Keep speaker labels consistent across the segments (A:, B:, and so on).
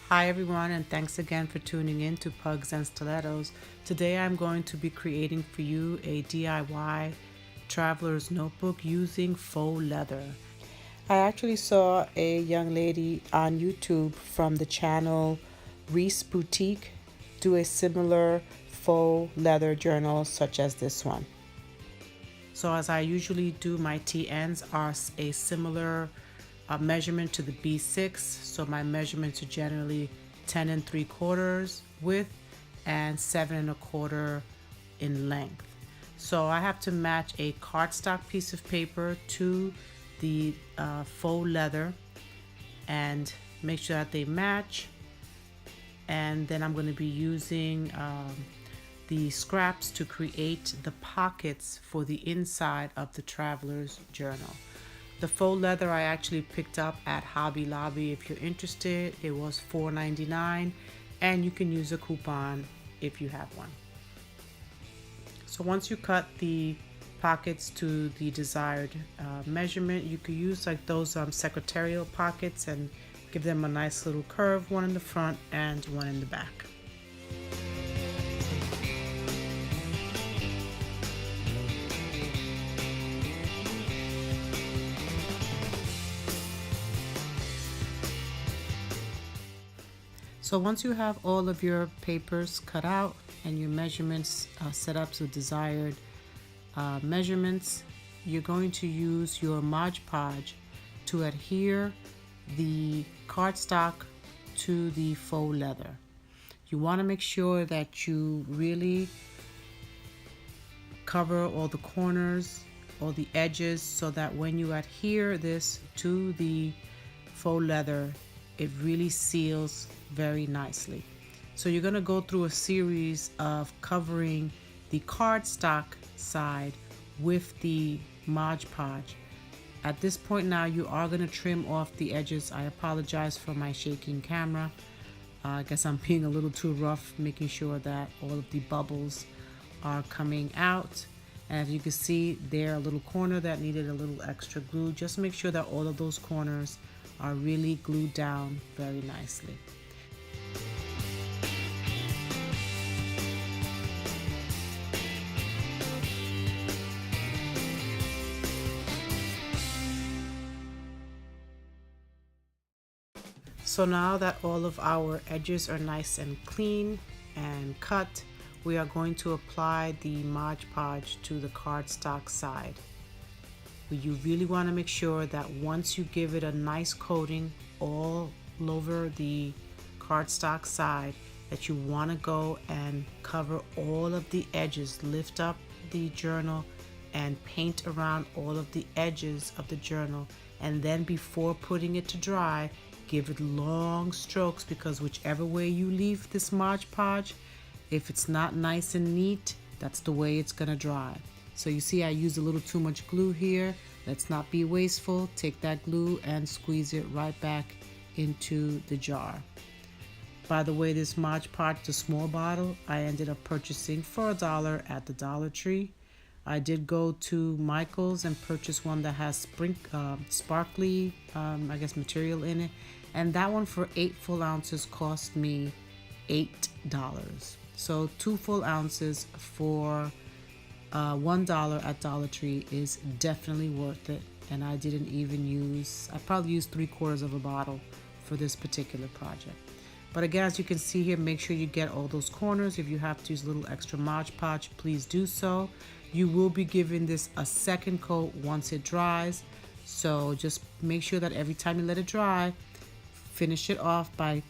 A: Hi everyone, and thanks again for tuning in to Pugs and Stilettos. Today I'm going to be creating for you a DIY traveler's notebook using faux leather. I actually saw a young lady on YouTube from the channel Reese Boutique do a similar faux leather journal such as this one. So as I usually do, my TNs are a similar measurement to the B6. So my measurements are generally 10 3/4 width and 7 1/4 in length. So I have to match a cardstock piece of paper to the faux leather and make sure that they match. And then I'm going to be using the scraps to create the pockets for the inside of the traveler's journal. The faux leather I actually picked up at Hobby Lobby. If you're interested, it was $4.99, and you can use a coupon if you have one. So once you cut the pockets to the desired measurement, you could use like those secretarial pockets and give them a nice little curve, one in the front and one in the back. So once you have all of your papers cut out and your measurements set up to desired measurements, you're going to use your Mod Podge to adhere the cardstock to the faux leather. You want to make sure that you really cover all the corners, all the edges, so that when you adhere this to the faux leather, it really seals very nicely. So you're going to go through a series of covering the cardstock side with the Mod Podge. At this point now, you are going to trim off the edges. I apologize for my shaking camera. I guess I'm being a little too rough, making sure that all of the bubbles are coming out. And as you can see, there a little corner that needed a little extra glue. Just make sure that all of those corners are really glued down very nicely. So now that all of our edges are nice and clean and cut, we are going to apply the Mod Podge to the cardstock side. You really want to make sure that once you give it a nice coating all over the cardstock side, that you want to go and cover all of the edges, lift up the journal and paint around all of the edges of the journal. And then before putting it to dry, give it long strokes, because whichever way you leave this Mod Podge, if it's not nice and neat, that's the way it's gonna dry. So you see I used a little too much glue here. Let's not be wasteful. Take that glue and squeeze it right back into the jar. By the way, this Mod Podge, the small bottle, I ended up purchasing for $1 at the Dollar Tree. I did go to Michael's and purchase one that has sparkly, I guess, material in it. And that one for 8 full ounces cost me $8. So 2 full ounces for $1 at Dollar Tree is definitely worth it. And I didn't even use, I probably used 3/4 of a bottle for this particular project. But again, as you can see here, make sure you get all those corners. If you have to use a little extra Mod Podge, please do so. You will be giving this a second coat once it dries. So just make sure that every time you let it dry, finish it off by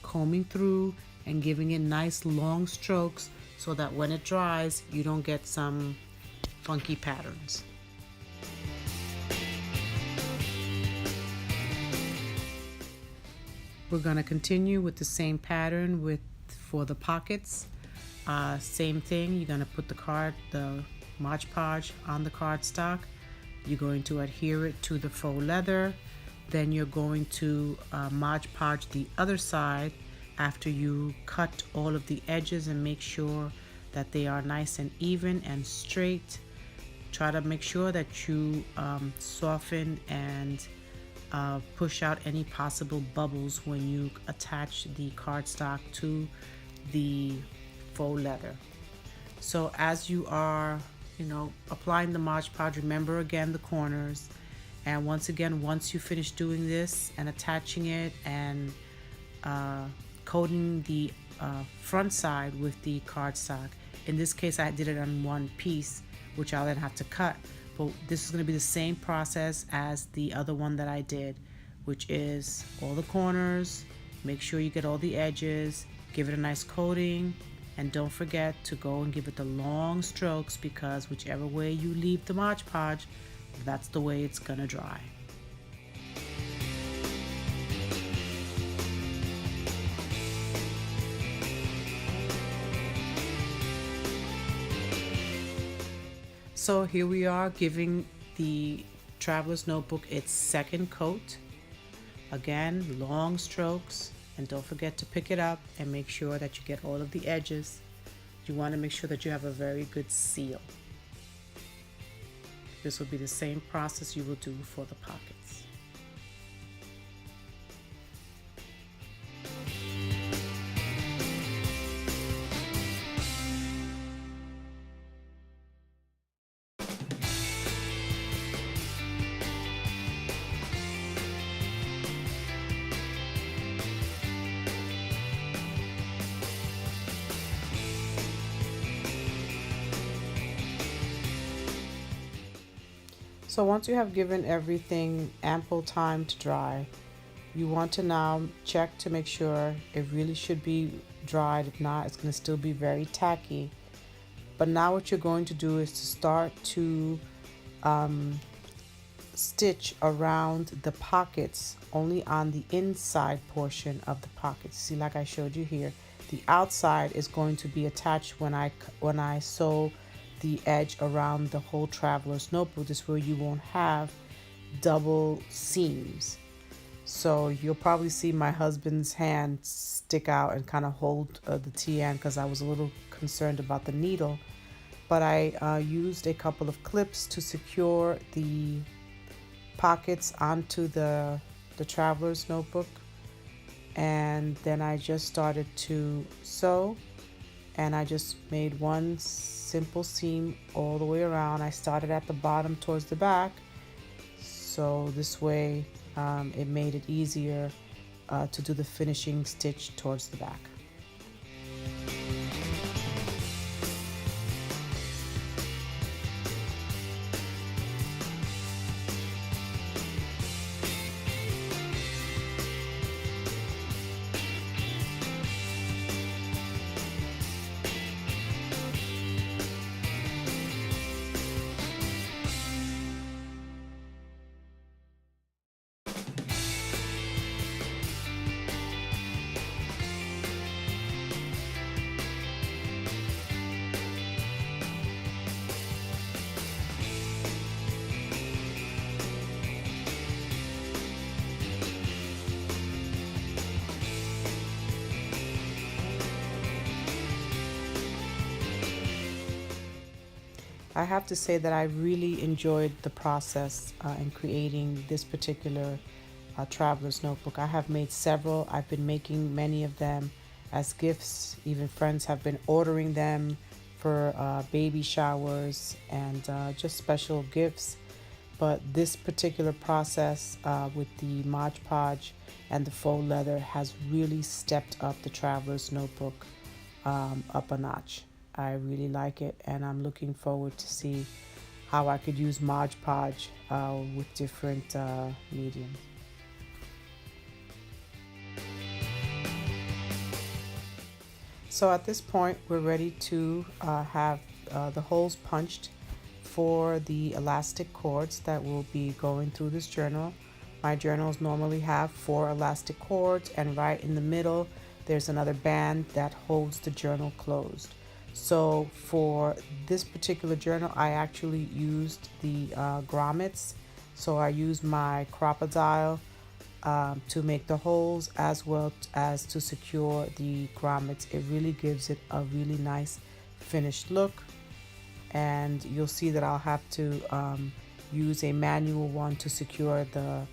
A: combing through and giving it nice long strokes, so that when it dries, you don't get some funky patterns. We're going to continue with the same pattern for the pockets. Same thing, you're going to put the Mod Podge on the cardstock. You're going to adhere it to the faux leather. Then you're going to Mod Podge the other side after you cut all of the edges and make sure that they are nice and even and straight. Try to make sure that you soften and push out any possible bubbles when you attach the cardstock to the faux leather. So as you are, applying the Mod Podge, remember again the corners. And once you finish doing this and attaching it and coating the front side with the cardstock, in this case I did it on one piece, which I'll then have to cut. But this is going to be the same process as the other one that I did, which is all the corners, make sure you get all the edges, give it a nice coating, and don't forget to go and give it the long strokes, because whichever way you leave the Mod Podge, that's the way it's gonna dry. So here we are giving the Traveler's Notebook its second coat. Again, long strokes, and don't forget to pick it up and make sure that you get all of the edges. You want to make sure that you have a very good seal. This will be the same process you will do for the pockets. So once you have given everything ample time to dry, you want to now check to make sure it really should be dried. If not, it's going to still be very tacky. But now what you're going to do is to start to stitch around the pockets, only on the inside portion of the pockets. See, like I showed you here, the outside is going to be attached when I sew the edge around the whole Traveler's Notebook. This way you won't have double seams. So you'll probably see my husband's hand stick out and kind of hold the TN, because I was a little concerned about the needle. But I used a couple of clips to secure the pockets onto the Traveler's Notebook, and then I just started to sew, and I just made one simple seam all the way around. I started at the bottom towards the back, so this way it made it easier to do the finishing stitch towards the back. I have to say that I really enjoyed the process in creating this particular Traveler's Notebook. I have made several. I've been making many of them as gifts. Even friends have been ordering them for baby showers and just special gifts. But this particular process with the Mod Podge and the faux leather has really stepped up the Traveler's Notebook up a notch. I really like it, and I'm looking forward to see how I could use Mod Podge with different mediums. So at this point, we're ready to have the holes punched for the elastic cords that will be going through this journal. My journals normally have 4 elastic cords, and right in the middle there's another band that holds the journal closed. So for this particular journal, I actually used the grommets. So I used my crocodile to make the holes, as well as to secure the grommets. It really gives it a really nice finished look. And you'll see that I'll have to use a manual one to secure the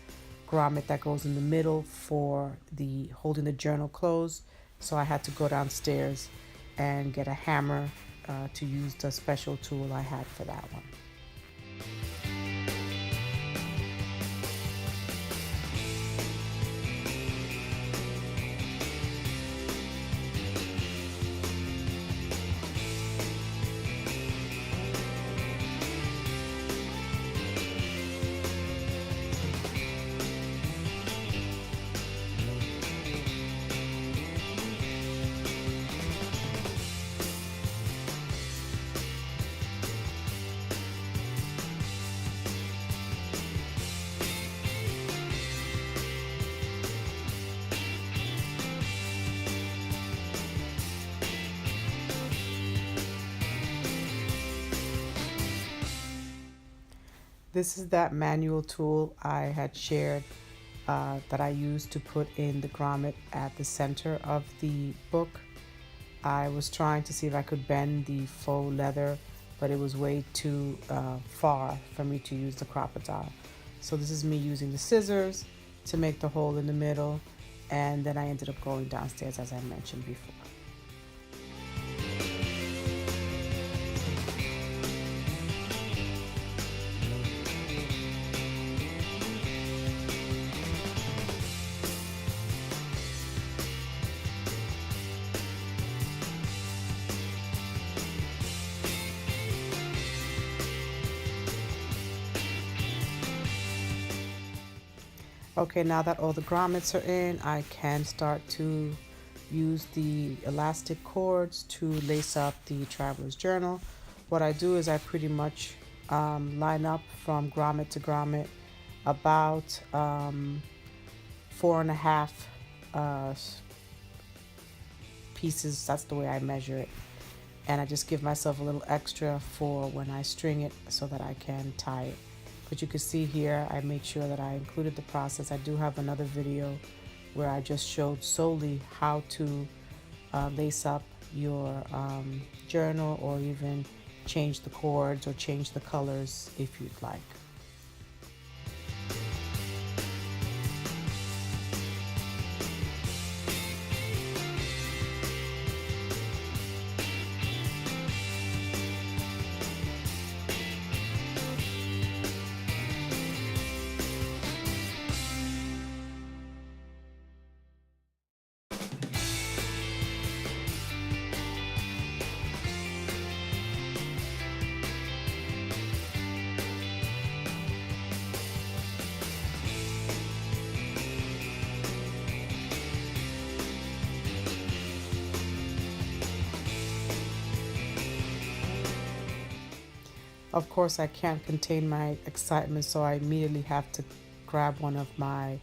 A: grommet that goes in the middle for the holding the journal closed. So I had to go downstairs and get a hammer to use the special tool I had for that one. This is that manual tool I had shared that I used to put in the grommet at the center of the book. I was trying to see if I could bend the faux leather, but it was way too far for me to use the crocodile. So this is me using the scissors to make the hole in the middle, and then I ended up going downstairs as I mentioned before. Okay, now that all the grommets are in, I can start to use the elastic cords to lace up the traveler's journal. What I do is I pretty much line up from grommet to grommet about 4.5 pieces. That's the way I measure it. And I just give myself a little extra for when I string it so that I can tie it. But you can see here, I made sure that I included the process. I do have another video where I just showed solely how to lace up your journal, or even change the cords or change the colors if you'd like. Of course, I can't contain my excitement, so I immediately have to grab one of my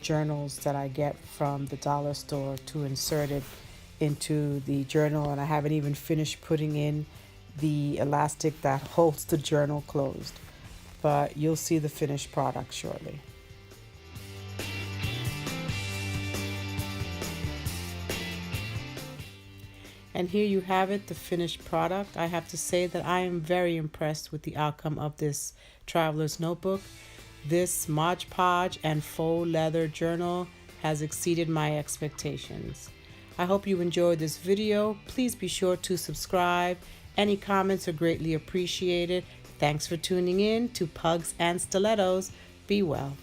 A: journals that I get from the dollar store to insert it into the journal, and I haven't even finished putting in the elastic that holds the journal closed, but you'll see the finished product shortly. And here you have it, the finished product. I have to say that I am very impressed with the outcome of this traveler's notebook. This Mod Podge and faux leather journal has exceeded my expectations. I hope you enjoyed this video. Please be sure to subscribe. Any comments are greatly appreciated. Thanks for tuning in to Pugs and Stilettos. Be well.